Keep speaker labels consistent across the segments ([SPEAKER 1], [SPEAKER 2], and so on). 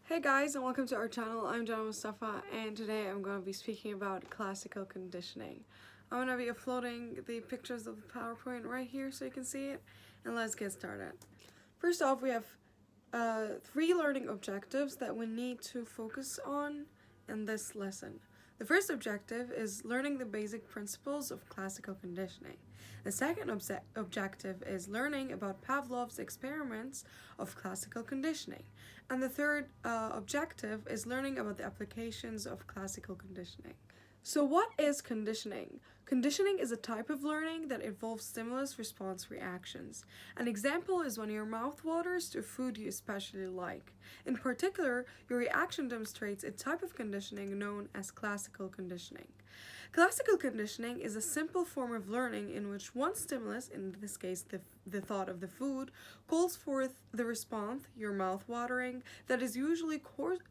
[SPEAKER 1] Hey guys, and welcome to our channel. I'm Jana Mustafa, and today I'm going to be speaking about classical conditioning. I'm going to be uploading the pictures of the PowerPoint right here so you can see it, and let's get started. First off, we have three learning objectives that we need to focus on in this lesson. The first objective is learning the basic principles of classical conditioning. The second objective is learning about Pavlov's experiments of classical conditioning. And the third objective is learning about the applications of classical conditioning. So what is conditioning? Conditioning is a type of learning that involves stimulus-response reactions. An example is when your mouth waters to food you especially like. In particular, your reaction demonstrates a type of conditioning known as classical conditioning. Classical conditioning is a simple form of learning in which one stimulus, in this case the thought of the food, calls forth the response, your mouth watering, that is usually called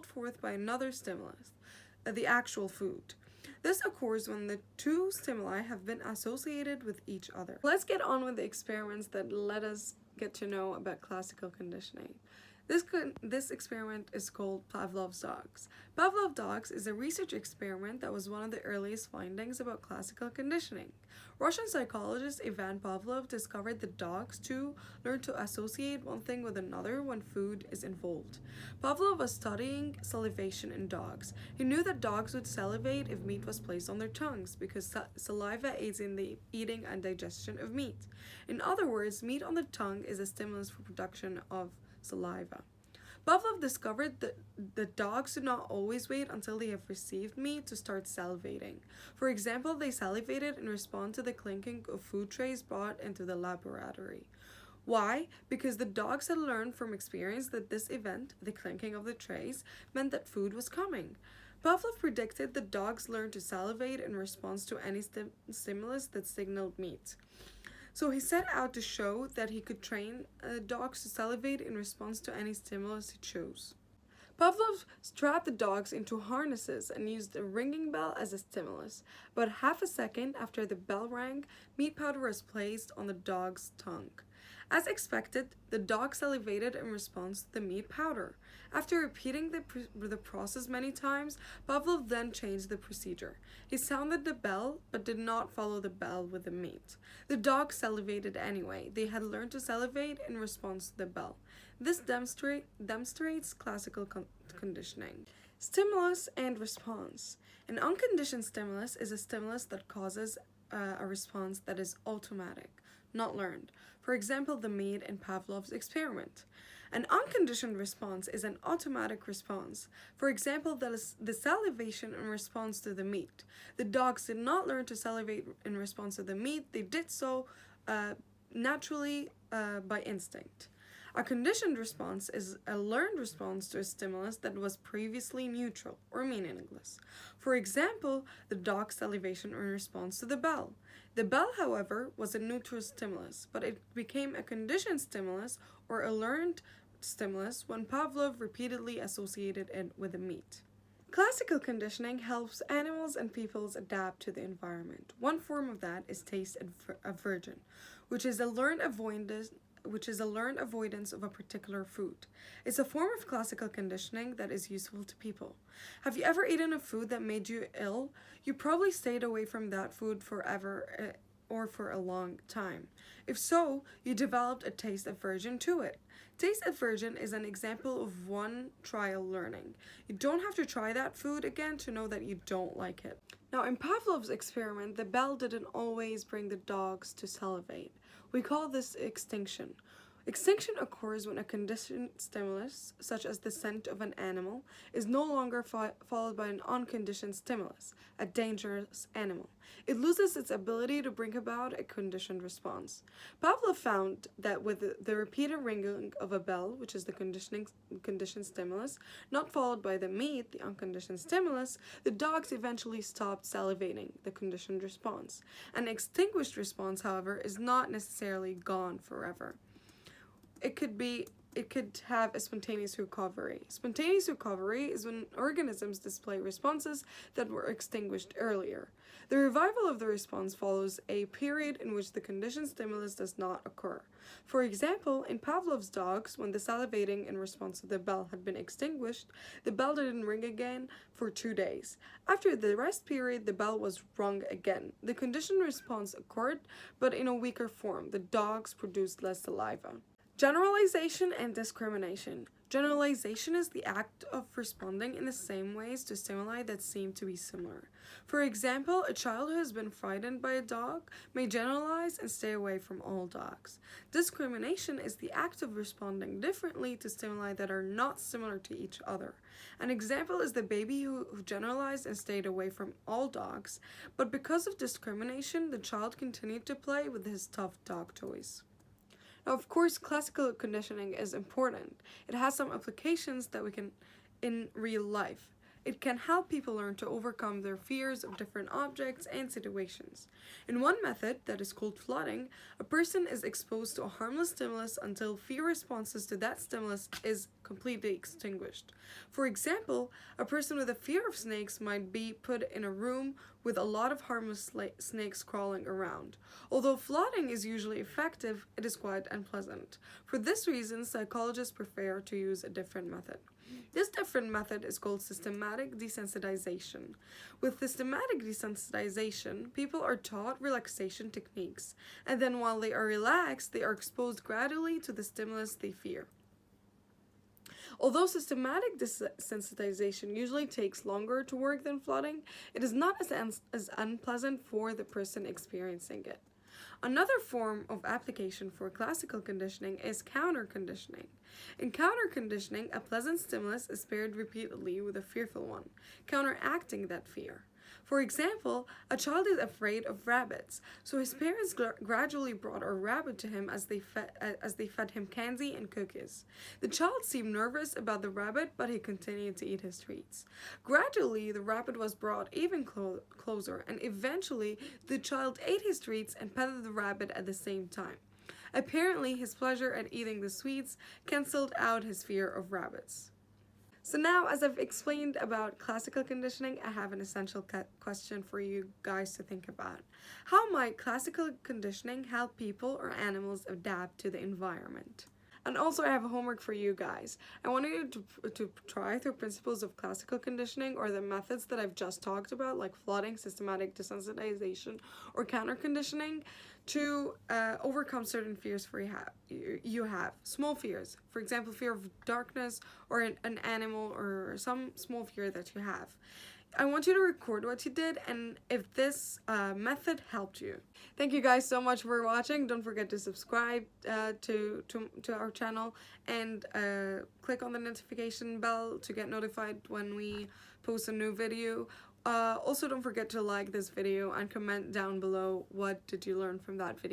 [SPEAKER 1] forth by another stimulus, the actual food. This occurs when the two stimuli have been associated with each other. Let's get on with the experiments that let us get to know about classical conditioning. This experiment is called Pavlov's dogs. Pavlov dogs is a research experiment that was one of the earliest findings about classical conditioning. Russian psychologist Ivan Pavlov discovered that dogs too learn to associate one thing with another when food is involved. Pavlov was studying salivation in dogs. He knew that dogs would salivate if meat was placed on their tongues because saliva aids in the eating and digestion of meat. In other words, meat on the tongue is a stimulus for production of saliva. Pavlov discovered that the dogs do not always wait until they have received meat to start salivating. For example, they salivated in response to the clinking of food trays brought into the laboratory. Why? Because the dogs had learned from experience that this event, the clinking of the trays, meant that food was coming. Pavlov predicted that dogs learned to salivate in response to any stimulus that signaled meat. So he set out to show that he could train dogs to salivate in response to any stimulus he chose. Pavlov strapped the dogs into harnesses and used a ringing bell as a stimulus. About half a second after the bell rang, meat powder was placed on the dog's tongue. As expected, the dog salivated in response to the meat powder. After repeating the process many times, Pavlov then changed the procedure. He sounded the bell, but did not follow the bell with the meat. The dog salivated anyway. They had learned to salivate in response to the bell. This demonstrates classical conditioning. Stimulus and response. An unconditioned stimulus is a stimulus that causes a response that is automatic, not learned. For example, the meat in Pavlov's experiment. An unconditioned response is an automatic response. For example, the salivation in response to the meat. The dogs did not learn to salivate in response to the meat. They did so naturally by instinct. A conditioned response is a learned response to a stimulus that was previously neutral or meaningless. For example, the dog's salivation in response to the bell. The bell, however, was a neutral stimulus, but it became a conditioned stimulus or a learned stimulus when Pavlov repeatedly associated it with the meat. Classical conditioning helps animals and peoples adapt to the environment. One form of that is taste aversion, which is a learned avoidance of a particular food. It's a form of classical conditioning that is useful to people. Have you ever eaten a food that made you ill? You probably stayed away from that food forever or for a long time. If so, you developed a taste aversion to it. Taste aversion is an example of one trial learning. You don't have to try that food again to know that you don't like it. Now, in Pavlov's experiment, the bell didn't always bring the dogs to salivate. We call this extinction. Extinction occurs when a conditioned stimulus, such as the scent of an animal, is no longer followed by an unconditioned stimulus, a dangerous animal. It loses its ability to bring about a conditioned response. Pavlov found that with the repeated ringing of a bell, which is the conditioned stimulus, not followed by the meat, the unconditioned stimulus, the dogs eventually stopped salivating, the conditioned response. An extinguished response, however, is not necessarily gone forever. It could be it could have a spontaneous recovery. Spontaneous recovery is when organisms display responses that were extinguished earlier. The revival of the response follows a period in which the conditioned stimulus does not occur. For example, in Pavlov's dogs, when the salivating in response to the bell had been extinguished, the bell didn't ring again for 2 days. After the rest period, the bell was rung again. The conditioned response occurred, but in a weaker form. The dogs produced less saliva. Generalization and discrimination. Generalization is the act of responding in the same ways to stimuli that seem to be similar. For example, a child who has been frightened by a dog may generalize and stay away from all dogs. Discrimination is the act of responding differently to stimuli that are not similar to each other. An example is the baby who generalized and stayed away from all dogs, but because of discrimination, the child continued to play with his tough dog toys. Now, of course, classical conditioning is important. It has some applications that we can in real life. It can help people learn to overcome their fears of different objects and situations. In one method, that is called flooding, a person is exposed to a harmless stimulus until fear responses to that stimulus is completely extinguished. For example, a person with a fear of snakes might be put in a room with a lot of harmless snakes crawling around. Although flooding is usually effective, it is quite unpleasant. For this reason, psychologists prefer to use a different method. This different method is called systematic desensitization. With systematic desensitization, people are taught relaxation techniques, and then while they are relaxed, they are exposed gradually to the stimulus they fear. Although systematic desensitization usually takes longer to work than flooding, it is not as unpleasant for the person experiencing it. Another form of application for classical conditioning is counter-conditioning. In counter-conditioning, a pleasant stimulus is paired repeatedly with a fearful one, counteracting that fear. For example, a child is afraid of rabbits, so his parents gradually brought a rabbit to him as they fed him candy and cookies. The child seemed nervous about the rabbit, but he continued to eat his treats. Gradually, the rabbit was brought even closer, and eventually, the child ate his treats and petted the rabbit at the same time. Apparently, his pleasure at eating the sweets canceled out his fear of rabbits. So now, as I've explained about classical conditioning, I have an essential question for you guys to think about. How might classical conditioning help people or animals adapt to the environment? And also, I have a homework for you guys. I want you to try through principles of classical conditioning or the methods that I've just talked about, like flooding, systematic desensitization, or counter-conditioning, to overcome certain fears you have. Small fears, for example, fear of darkness or an animal or some small fear that you have. I want you to record what you did and if this method helped you. Thank you guys so much for watching. Don't forget to subscribe to our channel and click on the notification bell to get notified when we post a new video. Also, don't forget to like this video and comment down below what did you learn from that video.